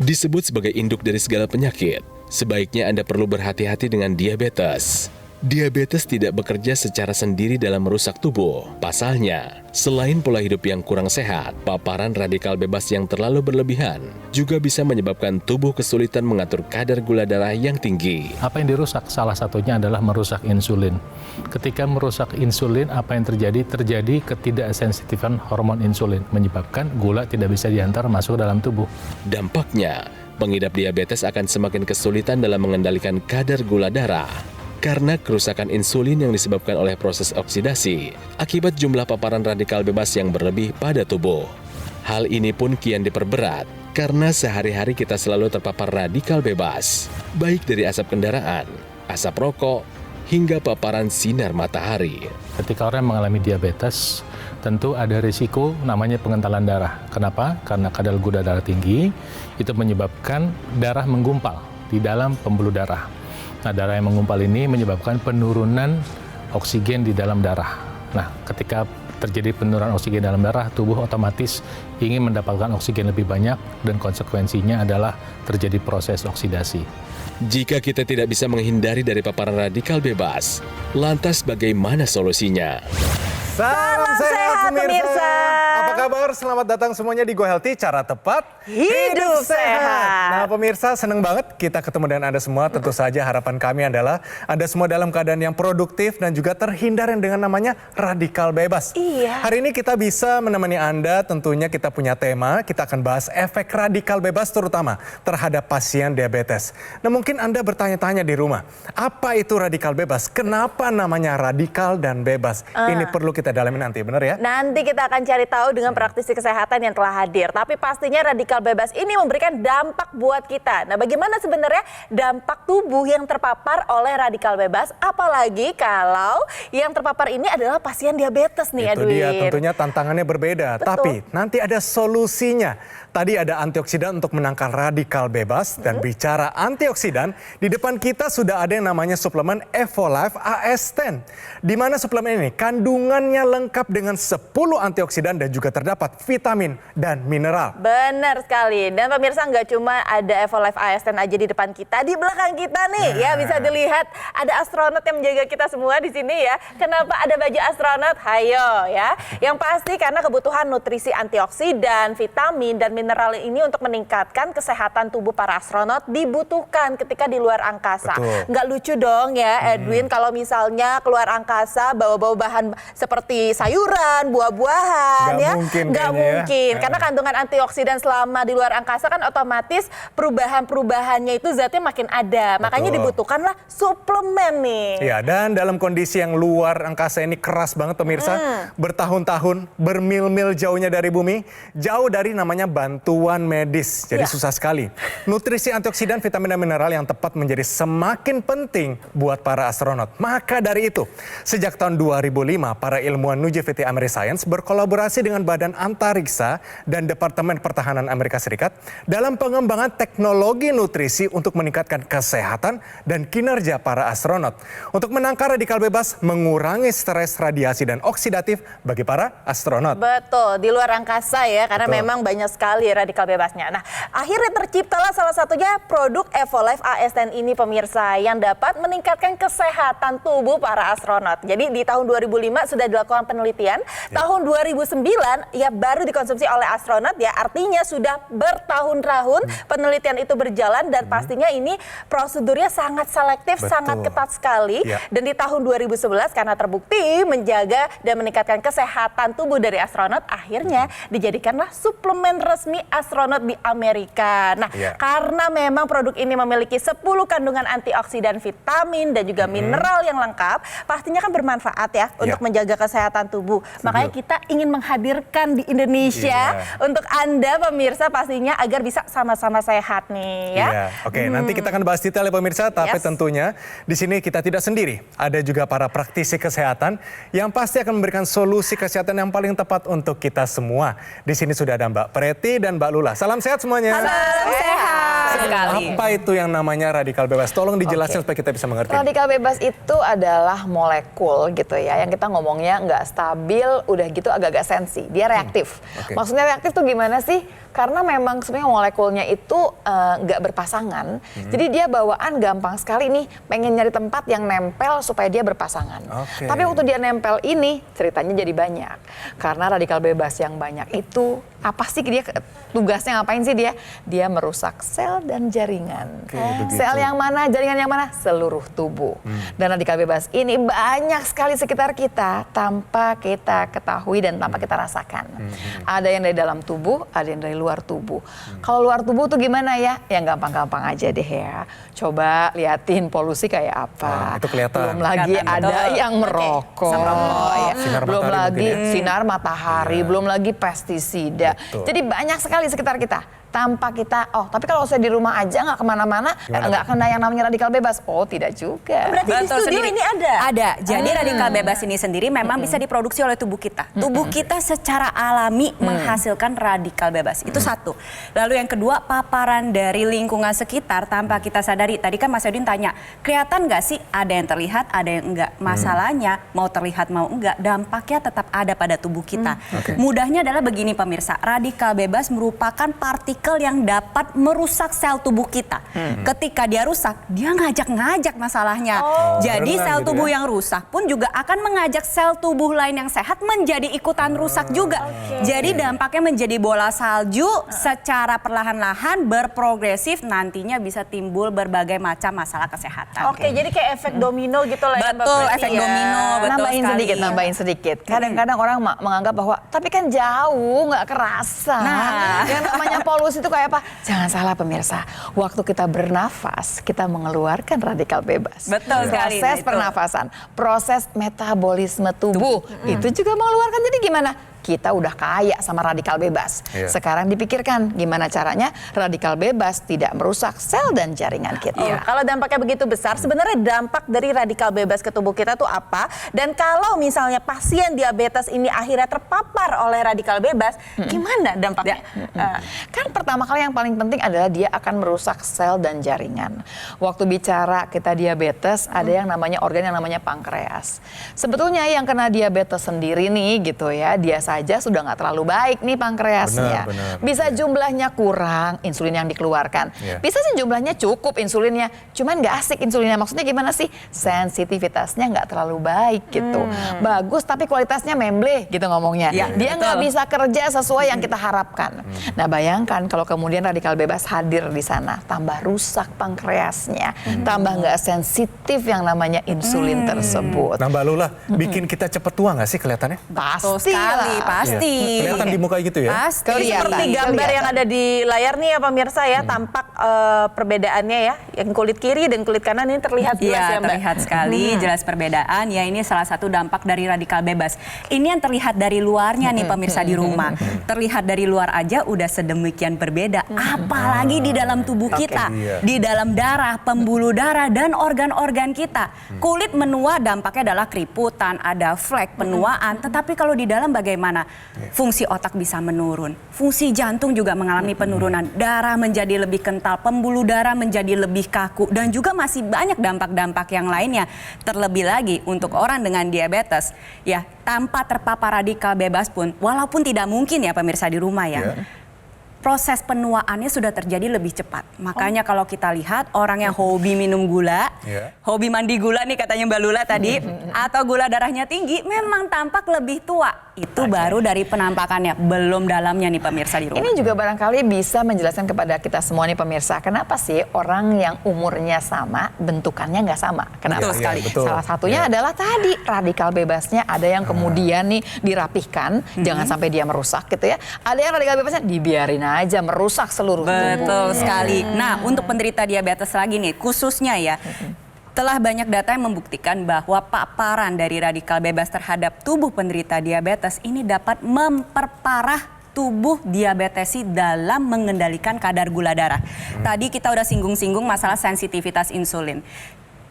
Disebut sebagai induk dari segala penyakit, sebaiknya Anda perlu berhati-hati dengan diabetes. Diabetes tidak bekerja secara sendiri dalam merusak tubuh. Pasalnya, selain pola hidup yang kurang sehat, paparan radikal bebas yang terlalu berlebihan juga bisa menyebabkan tubuh kesulitan mengatur kadar gula darah yang tinggi. Apa yang dirusak? Salah satunya adalah merusak insulin. Ketika merusak insulin, apa yang terjadi? Terjadi ketidaksensitifan hormon insulin, menyebabkan gula tidak bisa diantar masuk dalam tubuh. Dampaknya, pengidap diabetes akan semakin kesulitan dalam mengendalikan kadar gula darah. Karena kerusakan insulin yang disebabkan oleh proses oksidasi akibat jumlah paparan radikal bebas yang berlebih pada tubuh. Hal ini pun kian diperberat karena sehari-hari kita selalu terpapar radikal bebas, baik dari asap kendaraan, asap rokok, hingga paparan sinar matahari. Ketika orang mengalami diabetes, tentu ada risiko namanya pengentalan darah. Kenapa? Karena kadar gula darah tinggi itu menyebabkan darah menggumpal di dalam pembuluh darah. Nah, darah yang menggumpal ini menyebabkan penurunan oksigen di dalam darah. Nah, ketika terjadi penurunan oksigen dalam darah, tubuh otomatis ingin mendapatkan oksigen lebih banyak dan konsekuensinya adalah terjadi proses oksidasi. Jika kita tidak bisa menghindari dari paparan radikal bebas, lantas bagaimana solusinya? Salam sehat pemirsa. Apa kabar? Selamat datang semuanya di Go Healthy, cara tepat hidup sehat. Nah pemirsa, senang banget kita ketemu dengan Anda semua. Tentu saja harapan kami adalah Anda semua dalam keadaan yang produktif dan juga terhindar yang dengan namanya radikal bebas. Iya. Hari ini kita bisa menemani Anda, tentunya kita punya tema, kita akan bahas efek radikal bebas terutama terhadap pasien diabetes. Nah mungkin Anda bertanya-tanya di rumah, apa itu radikal bebas? Kenapa namanya radikal dan bebas? Ini perlu kita dalami nanti, benar ya? Nanti kita akan cari tahu dengan praktisi kesehatan yang telah hadir. Tapi pastinya radikal bebas ini memberikan dampak buat kita. Nah, bagaimana sebenarnya dampak tubuh yang terpapar oleh radikal bebas? Apalagi kalau yang terpapar ini adalah pasien diabetes nih, Itu Edwin. dia, tentunya tantangannya berbeda. Betul. Tapi nanti ada solusinya. Tadi ada antioksidan untuk menangkal radikal bebas. Dan bicara antioksidan, di depan kita sudah ada yang namanya suplemen Evolife AS10. Di mana suplemen ini kandungannya lengkap dengan 10 antioksidan dan juga terdapat vitamin dan mineral. Benar sekali. Dan pemirsa, nggak cuma ada Evolife AS10 aja di depan kita, di belakang kita nih ya bisa dilihat ada astronot yang menjaga kita semua di sini ya. Kenapa ada baju astronot? Hayo ya. Yang pasti karena kebutuhan nutrisi antioksidan, vitamin dan mineral ini untuk meningkatkan kesehatan tubuh para astronot dibutuhkan ketika di luar angkasa. Betul. Nggak lucu dong ya Edwin kalau misalnya keluar angkasa bawa-bawa bahan seperti sayuran, buah-buahan Nggak ya. mungkin Nggak kayaknya ya. mungkin. Karena kandungan antioksidan selama di luar angkasa kan otomatis perubahan-perubahannya itu zatnya makin ada. Makanya Betul. dibutuhkanlah suplemen nih. Ya, dan dalam kondisi yang luar angkasa ini keras banget pemirsa, bertahun-tahun, bermil-mil jauhnya dari bumi, jauh dari namanya bantuan medis. Jadi susah sekali. Nutrisi antioksidan, vitamin dan mineral yang tepat menjadi semakin penting buat para astronot. Maka dari itu, sejak tahun 2005, para ilmuwan Nujivity Ameriscience berkolaborasi dengan Badan Antariksa dan Departemen Pertahanan Amerika Serikat dalam pengembangan teknologi nutrisi untuk meningkatkan kesehatan dan kinerja para astronot. Untuk menangkal radikal bebas, mengurangi stres, radiasi, dan oksidatif bagi para astronot. Betul, di luar angkasa ya, karena Betul. memang banyak sekali radikal bebasnya. Nah, akhirnya terciptalah salah satunya produk Evolife AS10 ini pemirsa yang dapat meningkatkan kesehatan tubuh para astronot. Jadi di tahun 2005 sudah dilakukan penelitian, tahun 2009 ya baru dikonsumsi oleh astronot ya, artinya sudah bertahun-tahun penelitian itu berjalan dan pastinya ini prosedurnya sangat selektif, Betul. sangat ketat sekali. Ya. Dan di tahun 2011 karena terbukti menjaga dan meningkatkan kesehatan tubuh dari astronot, akhirnya dijadikanlah suplemen resmi astronot di Amerika. Nah, karena memang produk ini memiliki 10 kandungan antioksidan, vitamin dan juga mineral yang lengkap, pastinya kan bermanfaat ya untuk menjaga kesehatan tubuh. Makanya kita ingin menghadirkan di Indonesia untuk Anda pemirsa pastinya agar bisa sama-sama sehat nih ya. Iya, oke. Nanti kita akan bahas detail ya pemirsa, tapi tentunya di sini kita tidak sendiri. Ada juga para praktisi kesehatan yang pasti akan memberikan solusi kesehatan yang paling tepat untuk kita semua. Di sini sudah ada Mbak Preti dan Mbak Lula. Salam sehat semuanya. Salam sehat. Sekali. Apa itu yang namanya radikal bebas? Tolong dijelasin supaya kita bisa mengerti. Radikal bebas itu adalah molekul gitu ya, yang kita ngomongnya nggak stabil stabil, udah gitu agak-agak sensi, dia reaktif. Maksudnya reaktif tuh gimana sih? Karena memang sebenarnya molekulnya itu nggak berpasangan, jadi dia bawaan gampang sekali nih pengen nyari tempat yang nempel supaya dia berpasangan. Tapi waktu dia nempel ini ceritanya jadi banyak, karena radikal bebas yang banyak itu apa sih dia tugasnya ngapain sih dia? Dia merusak sel dan jaringan. Sel yang mana, jaringan yang mana? Seluruh tubuh. Dan radikal bebas ini banyak sekali sekitar kita tanpa kita ketahui dan tanpa kita rasakan. Ada yang dari dalam tubuh, ada yang dari luar tubuh. Kalau luar tubuh tuh gimana ya? Yang gampang-gampang aja deh ya. Coba liatin polusi kayak apa. Itu kelihatan. Belum lagi ada yang merokok. Ya. Belum lagi sinar matahari, belum lagi pestisida. Jadi banyak sekali sekitar kita. Tanpa kita, tapi kalau saya di rumah aja nggak kemana-mana, nggak kena yang namanya radikal bebas. Oh, tidak juga. Berarti di studio ini ada? Ada. Jadi radikal bebas ini sendiri memang bisa diproduksi oleh tubuh kita. Tubuh kita secara alami menghasilkan radikal bebas. Itu satu. Lalu yang kedua, paparan dari lingkungan sekitar tanpa kita sadari. Tadi kan Mas Yodin tanya, kelihatan nggak sih ada yang terlihat, ada yang enggak? Masalahnya, mau terlihat mau enggak, dampaknya tetap ada pada tubuh kita. Mudahnya adalah begini pemirsa, radikal bebas merupakan partikel yang dapat merusak sel tubuh kita. Ketika dia rusak, dia ngajak-ngajak masalahnya. Jadi sel tubuh yang rusak pun juga akan mengajak sel tubuh lain yang sehat menjadi ikutan rusak juga. Jadi dampaknya menjadi bola salju secara perlahan-lahan berprogresif, nantinya bisa timbul berbagai macam masalah kesehatan. Jadi kayak efek domino gitu lah ya. Betul, efek domino. Nambahin sedikit. Kadang-kadang orang menganggap bahwa tapi kan jauh, nggak kerasa. Yang namanya polusi itu kayak apa? Jangan salah pemirsa, waktu kita bernafas, kita mengeluarkan radikal bebas. Betul sekali. Proses pernafasan, proses metabolisme tubuh, itu juga mengeluarkan. Jadi gimana? Kita udah kaya sama radikal bebas. Sekarang dipikirkan gimana caranya radikal bebas tidak merusak sel dan jaringan kita. Kalau dampaknya begitu besar, sebenarnya dampak dari radikal bebas ke tubuh kita tuh apa? Dan kalau misalnya pasien diabetes ini akhirnya terpapar oleh radikal bebas, gimana dampaknya? Kan pertama kali yang paling penting adalah dia akan merusak sel dan jaringan. Waktu bicara kita diabetes, ada yang namanya organ yang namanya pankreas. Sebetulnya yang kena diabetes sendiri nih gitu ya, dia saja sudah nggak terlalu baik nih pankreasnya. Bisa jumlahnya kurang insulin yang dikeluarkan. Bisa sih jumlahnya cukup insulinnya, cuman nggak asik insulinnya. Maksudnya gimana sih? Sensitivitasnya nggak terlalu baik gitu. Bagus tapi kualitasnya memble gitu ngomongnya. Dia nggak bisa kerja sesuai yang kita harapkan. Nah bayangkan kalau kemudian radikal bebas hadir di sana, tambah rusak pankreasnya, tambah nggak sensitif yang namanya insulin tersebut. Nambah lu lah, bikin kita cepet tua nggak sih kelihatannya? Pasti lah. Pasti. Kelihatan di muka gitu ya? Pasti. Seperti gambar yang ada di layar nih ya pemirsa ya, tampak perbedaannya ya. Yang kulit kiri dan kulit kanan ini terlihat jelas ya Mbak? Terlihat sekali, jelas perbedaan. Ya ini salah satu dampak dari radikal bebas. Ini yang terlihat dari luarnya nih pemirsa di rumah. Terlihat dari luar aja udah sedemikian berbeda. Apalagi di dalam tubuh kita. Di dalam darah, pembuluh darah, dan organ-organ kita. Kulit menua dampaknya adalah keriputan, ada flek, penuaan. Tetapi kalau di dalam bagaimana? Fungsi otak bisa menurun. Fungsi jantung juga mengalami penurunan. Darah menjadi lebih kental, pembuluh darah menjadi lebih kaku, dan juga masih banyak dampak-dampak yang lainnya. Terlebih lagi untuk orang dengan diabetes, ya tanpa terpapar radikal bebas pun, walaupun tidak mungkin ya pemirsa di rumah ya, proses penuaannya sudah terjadi lebih cepat. Makanya kalau kita lihat orang yang hobi minum gula, hobi mandi gula nih katanya Mbak Lula tadi, atau gula darahnya tinggi, memang tampak lebih tua. Itu baru dari penampakannya, belum dalamnya nih pemirsa di rumah. Ini juga barangkali bisa menjelaskan kepada kita semua nih pemirsa, kenapa sih orang yang umurnya sama, bentukannya nggak sama? Kenapa? Betul sekali. Salah satunya adalah tadi, radikal bebasnya ada yang kemudian nih dirapihkan, jangan sampai dia merusak gitu ya. Ada yang radikal bebasnya dibiarin aja merusak seluruh tubuh. Betul sekali. Nah, untuk penderita diabetes lagi nih, khususnya ya, telah banyak data yang membuktikan bahwa paparan dari radikal bebas terhadap tubuh penderita diabetes ini dapat memperparah tubuh diabetesi dalam mengendalikan kadar gula darah. Tadi kita udah singgung-singgung masalah sensitivitas insulin.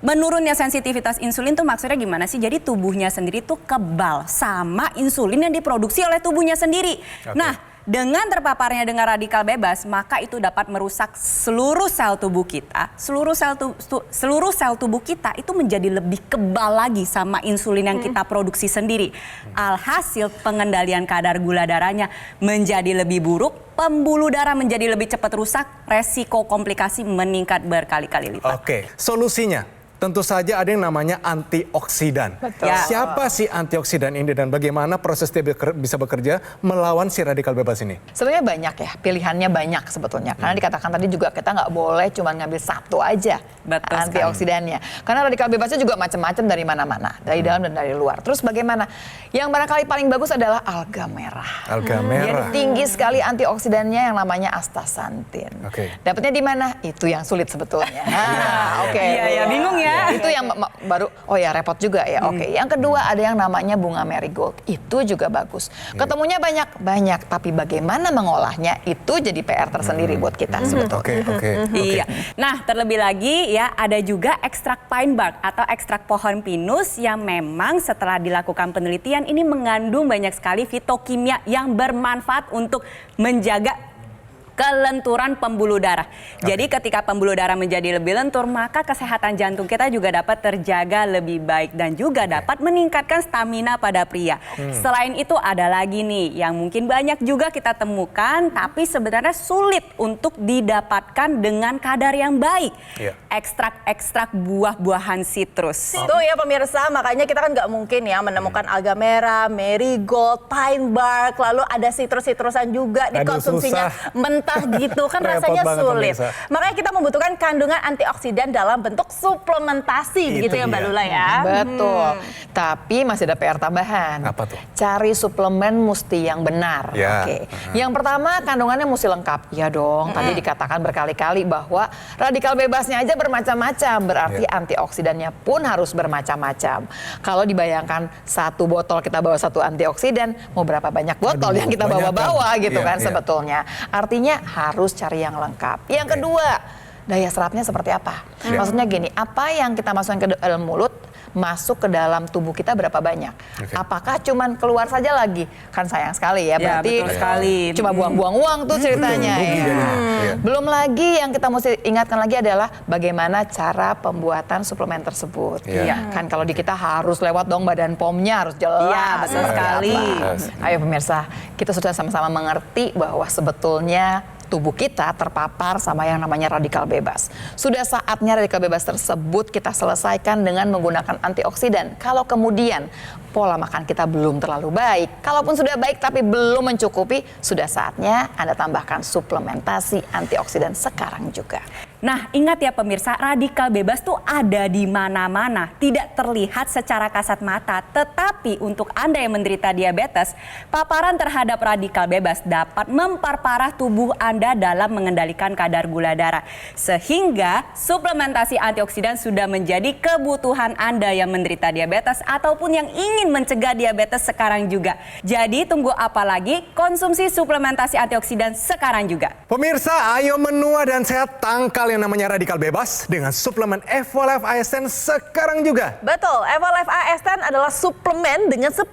Menurunnya sensitivitas insulin tuh maksudnya gimana sih? Jadi tubuhnya sendiri tuh kebal sama insulin yang diproduksi oleh tubuhnya sendiri. Nah, dengan terpaparnya dengan radikal bebas, maka itu dapat merusak seluruh sel tubuh kita. Seluruh sel tubuh kita itu menjadi lebih kebal lagi sama insulin yang kita produksi sendiri. Alhasil pengendalian kadar gula darahnya menjadi lebih buruk, pembuluh darah menjadi lebih cepat rusak, resiko komplikasi meningkat berkali-kali lipat. Oke, solusinya tentu saja ada yang namanya antioksidan. Betul. Siapa sih antioksidan ini dan bagaimana proses dia bisa bekerja melawan si radikal bebas ini? Sebenarnya banyak ya, pilihannya banyak sebetulnya. Karena dikatakan tadi juga kita nggak boleh cuma ngambil satu aja antioksidannya. Karena radikal bebasnya juga macam-macam dari mana-mana, dari dalam dan dari luar. Terus bagaimana? Yang barangkali paling bagus adalah alga merah. Alga merah. Jadi tinggi sekali antioksidannya yang namanya astaxanthin. Oke. Dapatnya di mana? Itu yang sulit sebetulnya. Oke. Iya, bingung ya. Itu yang baru, oh ya repot juga ya. Oke. Yang kedua ada yang namanya bunga marigold. Itu juga bagus. Ketemunya banyak, tapi bagaimana mengolahnya itu jadi PR tersendiri buat kita sebetulnya. Oke. Iya. Nah, terlebih lagi ya ada juga ekstrak pine bark atau ekstrak pohon pinus yang memang setelah dilakukan penelitian ini mengandung banyak sekali fitokimia yang bermanfaat untuk menjaga kelenturan pembuluh darah. Jadi ketika pembuluh darah menjadi lebih lentur, maka kesehatan jantung kita juga dapat terjaga lebih baik dan juga dapat meningkatkan stamina pada pria. Selain itu ada lagi nih yang mungkin banyak juga kita temukan tapi sebenarnya sulit untuk didapatkan dengan kadar yang baik. Ekstrak-ekstrak buah-buahan sitrus. Tuh ya pemirsa, makanya kita kan nggak mungkin ya menemukan alga merah, marigold, pine bark, lalu ada sitrus-sitrusan juga dikonsumsinya mentah gitu kan rasanya sulit. Pemirsa. Makanya kita membutuhkan kandungan antioksidan dalam bentuk suplementasi begitu ya Mbak Lula ya. Betul. Tapi masih ada PR tambahan. Apa tuh? Cari suplemen mesti yang benar. Ya. Oke. Yang pertama kandungannya mesti lengkap. Ya dong. Tadi dikatakan berkali-kali bahwa radikal bebasnya aja bermacam-macam. Berarti antioksidannya pun harus bermacam-macam. Kalau dibayangkan satu botol kita bawa satu antioksidan, mau berapa banyak botol yang kita bawa-bawa gitu kan sebetulnya. Artinya harus cari yang lengkap. Yang kedua, daya serapnya seperti apa? Maksudnya gini, apa yang kita masukkan ke dalam mulut masuk ke dalam tubuh kita berapa banyak? Apakah cuman keluar saja lagi? Kan sayang sekali ya, berarti betul sekali. cuma buang-buang uang tuh ceritanya. Belum lagi yang kita mesti ingatkan lagi adalah bagaimana cara pembuatan suplemen tersebut. Kan kalau di kita harus lewat dong badan POM-nya harus jelas. Iya, betul sekali. Ayo pemirsa, kita sudah sama-sama mengerti bahwa sebetulnya tubuh kita terpapar sama yang namanya radikal bebas. Sudah saatnya radikal bebas tersebut kita selesaikan dengan menggunakan antioksidan. Kalau kemudian pola makan kita belum terlalu baik, kalaupun sudah baik tapi belum mencukupi, sudah saatnya Anda tambahkan suplementasi antioksidan sekarang juga. Nah, ingat ya pemirsa, radikal bebas tuh ada di mana-mana, tidak terlihat secara kasat mata. Tetapi untuk Anda yang menderita diabetes, paparan terhadap radikal bebas dapat memperparah tubuh Anda dalam mengendalikan kadar gula darah. Sehingga suplementasi antioksidan sudah menjadi kebutuhan Anda yang menderita diabetes ataupun yang ingin mencegah diabetes sekarang juga. Jadi tunggu apa lagi? Konsumsi suplementasi antioksidan sekarang juga. Pemirsa, ayo menua dan sehat, tangkal yang namanya radikal bebas dengan suplemen Evolife AS10 sekarang juga. Betul, Evolife AS10 adalah suplemen dengan 10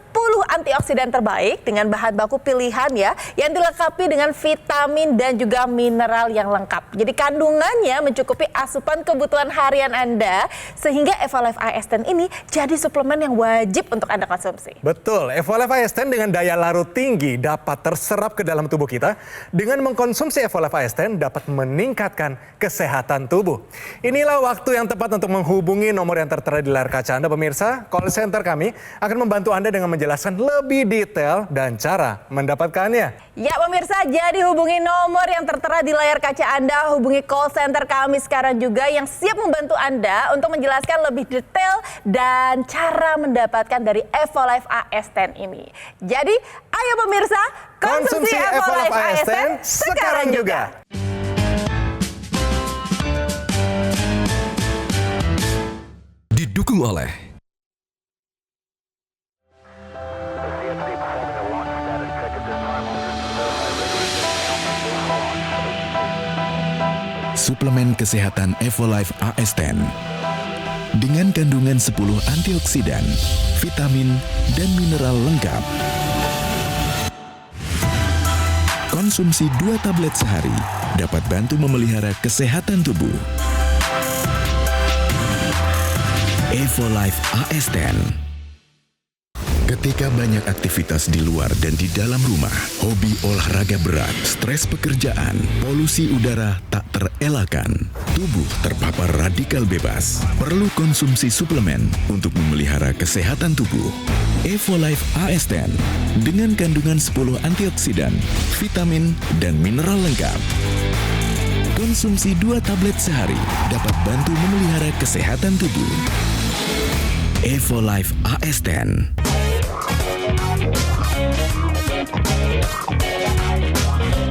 antioksidan terbaik dengan bahan baku pilihan ya, yang dilengkapi dengan vitamin dan juga mineral yang lengkap. Jadi kandungannya mencukupi asupan kebutuhan harian Anda, sehingga Evolife AS10 ini jadi suplemen yang wajib untuk Anda konsumsi. Betul, Evolife AS10 dengan daya larut tinggi dapat terserap ke dalam tubuh kita. Dengan mengkonsumsi Evolife AS10 dapat meningkatkan kesehatan tubuh. Inilah waktu yang tepat untuk menghubungi nomor yang tertera di layar kaca Anda pemirsa. Call center kami akan membantu Anda dengan menjelaskan lebih detail dan cara mendapatkannya. Ya pemirsa, jadi hubungi nomor yang tertera di layar kaca Anda, hubungi call center kami sekarang juga yang siap membantu Anda untuk menjelaskan lebih detail dan cara mendapatkan dari Evolife AS10 ini. Jadi ayo pemirsa, konsumsi Evolife AS10 sekarang juga. Didukung oleh suplemen kesehatan Evolife AS10 dengan kandungan 10 antioksidan, vitamin, dan mineral lengkap. konsumsi 2 tablet sehari dapat bantu memelihara kesehatan tubuh. Evolife AS10. Ketika banyak aktivitas di luar dan di dalam rumah, hobi olahraga berat, stres pekerjaan, polusi udara tak terelakkan, tubuh terpapar radikal bebas, perlu konsumsi suplemen untuk memelihara kesehatan tubuh. Evolife AS10 dengan kandungan 10 antioksidan, vitamin, dan mineral lengkap. Konsumsi 2 tablet sehari dapat bantu memelihara kesehatan tubuh. Evolife AS10.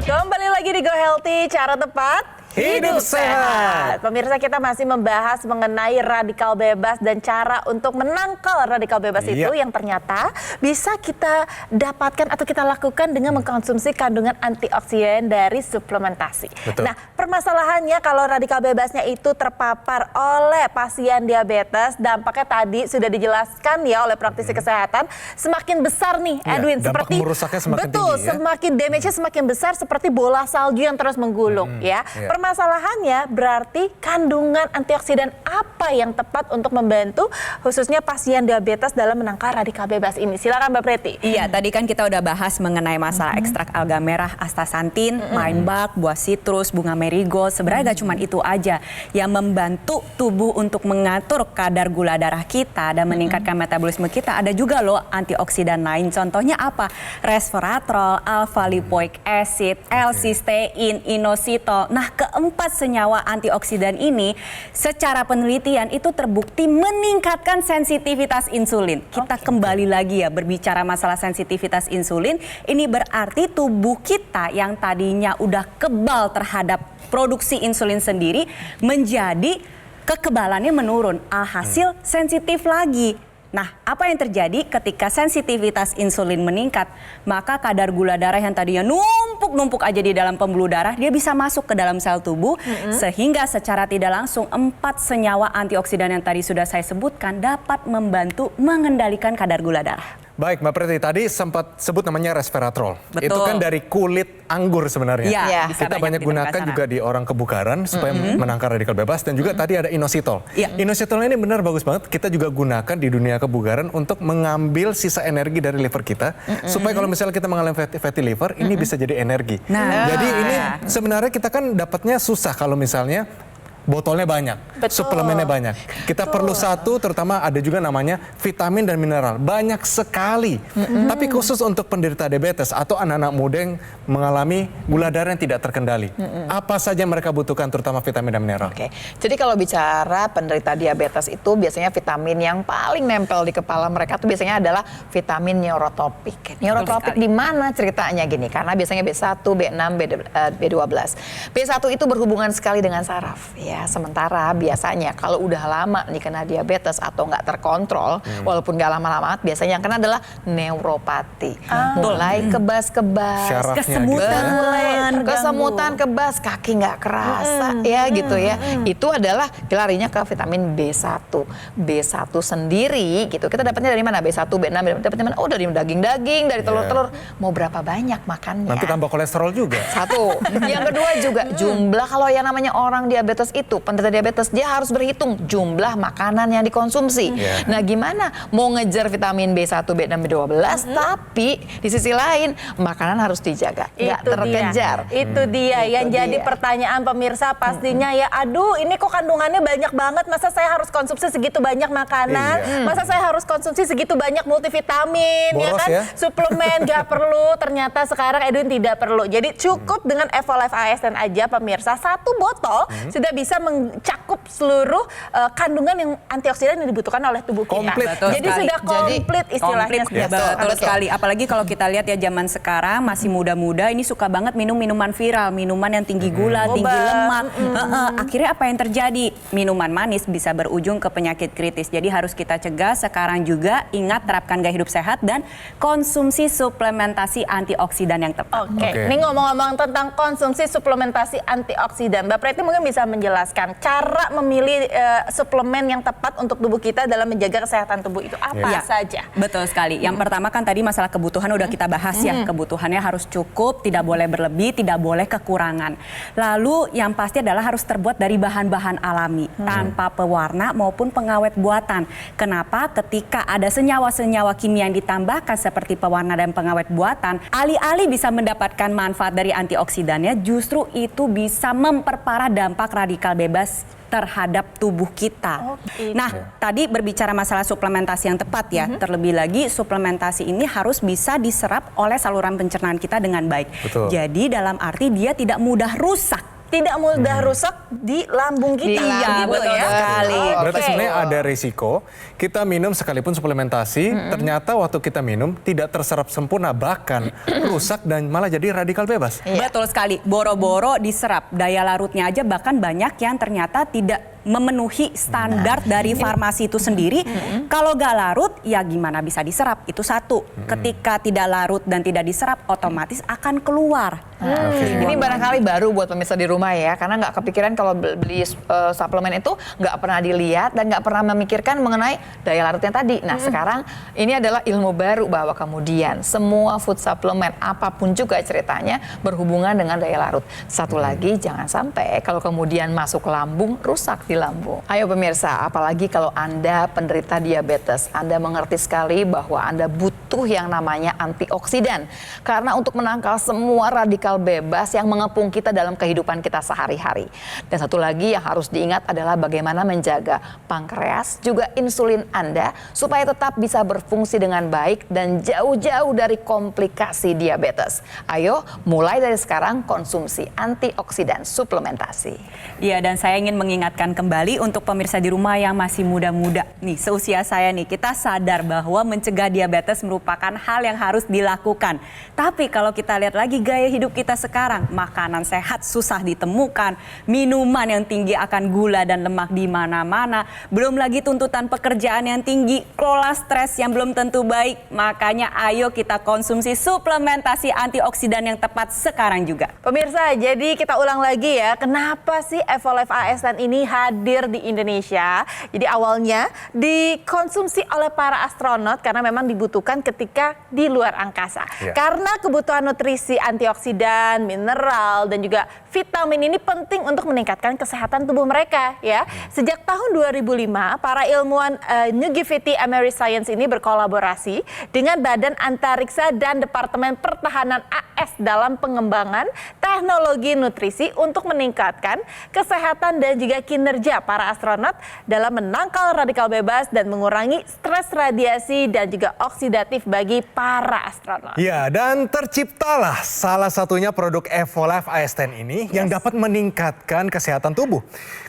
Kembali lagi di Go Healthy, cara tepat hidup sehat. Pemirsa, kita masih membahas mengenai radikal bebas dan cara untuk menangkal radikal bebas itu yang ternyata bisa kita dapatkan atau kita lakukan dengan mengkonsumsi kandungan antioksidan dari suplementasi. Betul. Nah, permasalahannya kalau radikal bebasnya itu terpapar oleh pasien diabetes, dampaknya tadi sudah dijelaskan ya oleh praktisi kesehatan, semakin besar nih, Edwin. Dampak Seperti merusaknya semakin betul, tinggi, ya? semakin damage-nya semakin besar seperti bola salju yang terus menggulung ya. Permasalahannya berarti kandungan antioksidan apa yang tepat untuk membantu khususnya pasien diabetes dalam menangkal radikal bebas ini. Silakan Mbak Preti. Iya, tadi kan kita udah bahas mengenai masalah ekstrak alga merah, astaxanthin, pine bark, buah sitrus, bunga marigold. Sebenarnya gak cuma itu aja yang membantu tubuh untuk mengatur kadar gula darah kita dan meningkatkan metabolisme kita. Ada juga loh antioksidan lain. Contohnya apa? Resveratrol, alpha lipoic acid, L-cysteine, inositol. Nah, keempat senyawa antioksidan ini secara penelitian itu terbukti meningkatkan sensitivitas insulin. Kita kembali lagi ya berbicara masalah sensitivitas insulin. Ini berarti tubuh kita yang tadinya udah kebal terhadap produksi insulin sendiri menjadi kekebalannya menurun. Alhasil sensitif lagi. Nah, apa yang terjadi ketika sensitivitas insulin meningkat? Maka kadar gula darah yang tadinya numpuk-numpuk aja di dalam pembuluh darah, dia bisa masuk ke dalam sel tubuh, sehingga secara tidak langsung 4 senyawa antioksidan yang tadi sudah saya sebutkan dapat membantu mengendalikan kadar gula darah. Baik, Mbak Preti, tadi sempat sebut namanya resveratrol. Betul. Itu kan dari kulit anggur sebenarnya. Iya, bisa kita banyak banyak gunakan ditemukan juga di orang kebugaran supaya menangkal radikal bebas, dan juga tadi ada inositol. Iya. Inositol ini benar bagus banget, kita juga gunakan di dunia kebugaran untuk mengambil sisa energi dari liver kita, supaya kalau misalnya kita mengalami fatty liver, ini bisa jadi energi. Nah. Jadi ini sebenarnya kita kan dapatnya susah kalau misalnya botolnya banyak, suplemennya banyak. Kita perlu satu, terutama ada juga namanya vitamin dan mineral. Banyak sekali. Tapi khusus untuk penderita diabetes atau anak-anak muda yang mengalami gula darah yang tidak terkendali. Apa saja mereka butuhkan, terutama vitamin dan mineral? Oke, jadi kalau bicara penderita diabetes itu biasanya vitamin yang paling nempel di kepala mereka tuh biasanya adalah vitamin neurotropik. Neurotropik di mana ceritanya gini? Karena biasanya B1, B6, B12. B1 itu berhubungan sekali dengan saraf. Ya, sementara biasanya kalau udah lama nih kena diabetes atau nggak terkontrol, walaupun nggak lama-lama, biasanya yang kena adalah neuropati. Mulai kebas-kebas, Syarafnya kesemutan, kebas, kaki nggak kerasa, ya gitu ya. Itu adalah kita larinya ke vitamin B1. B1 sendiri gitu. Kita dapatnya dari mana? B1, B6, dapatnya mana? Oh, dari daging-daging, dari telur-telur. Mau berapa banyak makannya? Nanti tambah kolesterol juga. Satu. Yang kedua juga jumlah, kalau yang namanya orang diabetes itu, penderita diabetes, dia harus berhitung jumlah makanan yang dikonsumsi. Nah, gimana mau ngejar vitamin B1, B6, B12, tapi di sisi lain makanan harus dijaga, nggak terkejar. Itu dia yang Itu jadi dia. pertanyaan pemirsa pastinya ya, aduh ini kok kandungannya banyak banget, masa saya harus konsumsi segitu banyak makanan, masa saya harus konsumsi segitu banyak multivitamin, ya Boros kan, ya? suplemen gak perlu, ternyata sekarang Edwin tidak perlu. Jadi cukup dengan Evolife AS10 aja pemirsa, satu botol sudah bisa mencakup seluruh kandungan yang antioksidan yang dibutuhkan oleh tubuh kita. Komplit. Betul Jadi sekali. sudah komplit istilahnya. Komplit, betul sekali. Apalagi kalau kita lihat ya zaman sekarang masih muda-muda ini suka banget minum minuman viral, minuman yang tinggi gula, tinggi lemak. Akhirnya apa yang terjadi? Minuman manis bisa berujung ke penyakit kritis. Jadi harus kita cegah sekarang juga. Ingat, terapkan gaya hidup sehat dan konsumsi suplementasi antioksidan yang tepat. Oke, ini ngomong-ngomong tentang konsumsi suplementasi antioksidan, Mbak Preti mungkin bisa menjelaskan jelaskan cara memilih suplemen yang tepat untuk tubuh kita dalam menjaga kesehatan tubuh itu apa saja? Betul sekali. Yang pertama kan tadi masalah kebutuhan udah kita bahas ya. Kebutuhannya harus cukup, tidak boleh berlebih, tidak boleh kekurangan. Lalu yang pasti adalah harus terbuat dari bahan-bahan alami tanpa pewarna maupun pengawet buatan. Kenapa? Ketika ada senyawa-senyawa kimia yang ditambahkan seperti pewarna dan pengawet buatan, alih-alih bisa mendapatkan manfaat dari antioksidannya, justru itu bisa memperparah dampak radikal bebas terhadap tubuh kita. Nah, tadi berbicara masalah suplementasi yang tepat ya. Terlebih lagi suplementasi ini harus bisa diserap oleh saluran pencernaan kita dengan baik. Betul. Jadi dalam arti dia tidak mudah rusak. Tidak mudah rusak di lambung kita. Iya, gitu betul sekali. Berarti sebenarnya ada risiko kita minum sekalipun suplementasi, ternyata waktu kita minum tidak terserap sempurna, bahkan rusak dan malah jadi radikal bebas. Betul sekali. Boro-boro diserap. Daya larutnya aja bahkan banyak yang ternyata tidak memenuhi standar dari farmasi itu sendiri. Kalau gak larut, ya gimana bisa diserap? Itu satu. Ketika tidak larut dan tidak diserap, otomatis akan keluar. Ini barangkali baru buat pemirsa di rumah ya, karena nggak kepikiran kalau beli suplemen itu nggak pernah dilihat dan nggak pernah memikirkan mengenai daya larutnya tadi. Nah sekarang ini adalah ilmu baru bahwa kemudian semua food supplement apapun juga ceritanya berhubungan dengan daya larut. Satu lagi, jangan sampai kalau kemudian masuk ke lambung rusak di lambung. Ayo pemirsa, apalagi kalau Anda penderita diabetes, Anda mengerti sekali bahwa Anda butuh yang namanya antioksidan. Karena untuk menangkal semua radikal bebas yang mengepung kita dalam kehidupan kita sehari-hari. Dan satu lagi yang harus diingat adalah bagaimana menjaga pankreas, juga insulin Anda, supaya tetap bisa berfungsi dengan baik dan jauh-jauh dari komplikasi diabetes. Ayo, mulai dari sekarang konsumsi antioksidan suplementasi. Iya, dan saya ingin mengingatkan kembali untuk pemirsa di rumah yang masih muda-muda nih, seusia saya nih, kita sadar bahwa mencegah diabetes merupakan hal yang harus dilakukan. Tapi kalau kita lihat lagi gaya hidup kita sekarang, makanan sehat susah ditemukan, minuman yang tinggi akan gula dan lemak di mana-mana, belum lagi tuntutan pekerjaan yang tinggi, kelola stres yang belum tentu baik. Makanya ayo kita konsumsi suplementasi antioksidan yang tepat sekarang juga. Pemirsa, jadi kita ulang lagi ya, kenapa sih Evolife ASN ini hadir di Indonesia? Jadi awalnya dikonsumsi oleh para astronot karena memang dibutuhkan ketika di luar angkasa. Karena kebutuhan nutrisi antioksidan, mineral, dan juga vitamin ini penting untuk meningkatkan kesehatan tubuh mereka ya. Sejak tahun 2005, para ilmuwan Nugivity Ameriscience ini berkolaborasi dengan Badan Antariksa dan Departemen Pertahanan AS dalam pengembangan teknologi nutrisi untuk meningkatkan kesehatan dan juga kinerja para astronot dalam menangkal radikal bebas dan mengurangi stres radiasi dan juga oksidatif bagi para astronot. Ya, dan terciptalah salah satunya produk Evolife ASN ini yang dapat meningkatkan kesehatan tubuh.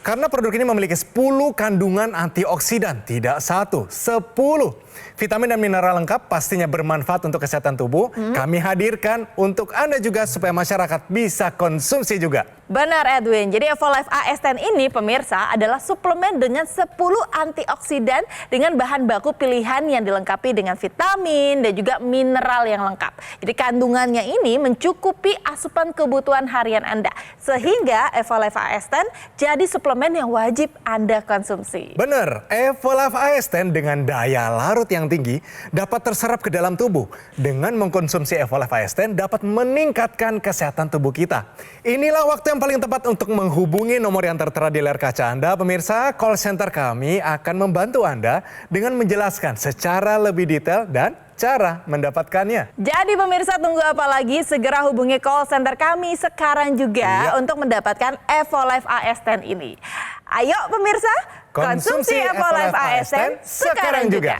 Karena produk ini memiliki 10 kandungan antioksidan, tidak 1, 10. Vitamin dan mineral lengkap pastinya bermanfaat untuk kesehatan tubuh. Kami hadirkan untuk Anda juga supaya masyarakat bisa konsumsi juga. Benar Edwin, jadi Evolife ASN ini pemirsa adalah suplemen dengan 10 antioksidan dengan bahan baku pilihan yang dilengkapi dengan vitamin dan juga mineral yang lengkap. Jadi kandungannya ini mencukupi asupan kebutuhan harian Anda. Sehingga Evolife ASN jadi suplemen yang wajib Anda konsumsi. Benar, Evolife ASN dengan daya larut yang tinggi dapat terserap ke dalam tubuh. Dengan mengkonsumsi Evolife ASN dapat meningkatkan kesehatan tubuh kita. Inilah waktu yang paling tepat untuk menghubungi nomor yang tertera di layar kaca Anda. Pemirsa, call center kami akan membantu Anda dengan menjelaskan secara lebih detail dan cara mendapatkannya. Jadi pemirsa, tunggu apa lagi? Segera hubungi call center kami sekarang juga untuk mendapatkan Evolife ASN ini. Ayo pemirsa, konsumsi Evolife ASN sekarang juga.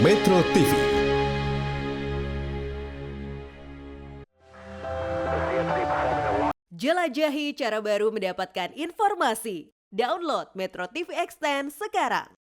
Metro TV. Jelajahi cara baru mendapatkan informasi. Download Metro TV Extend sekarang.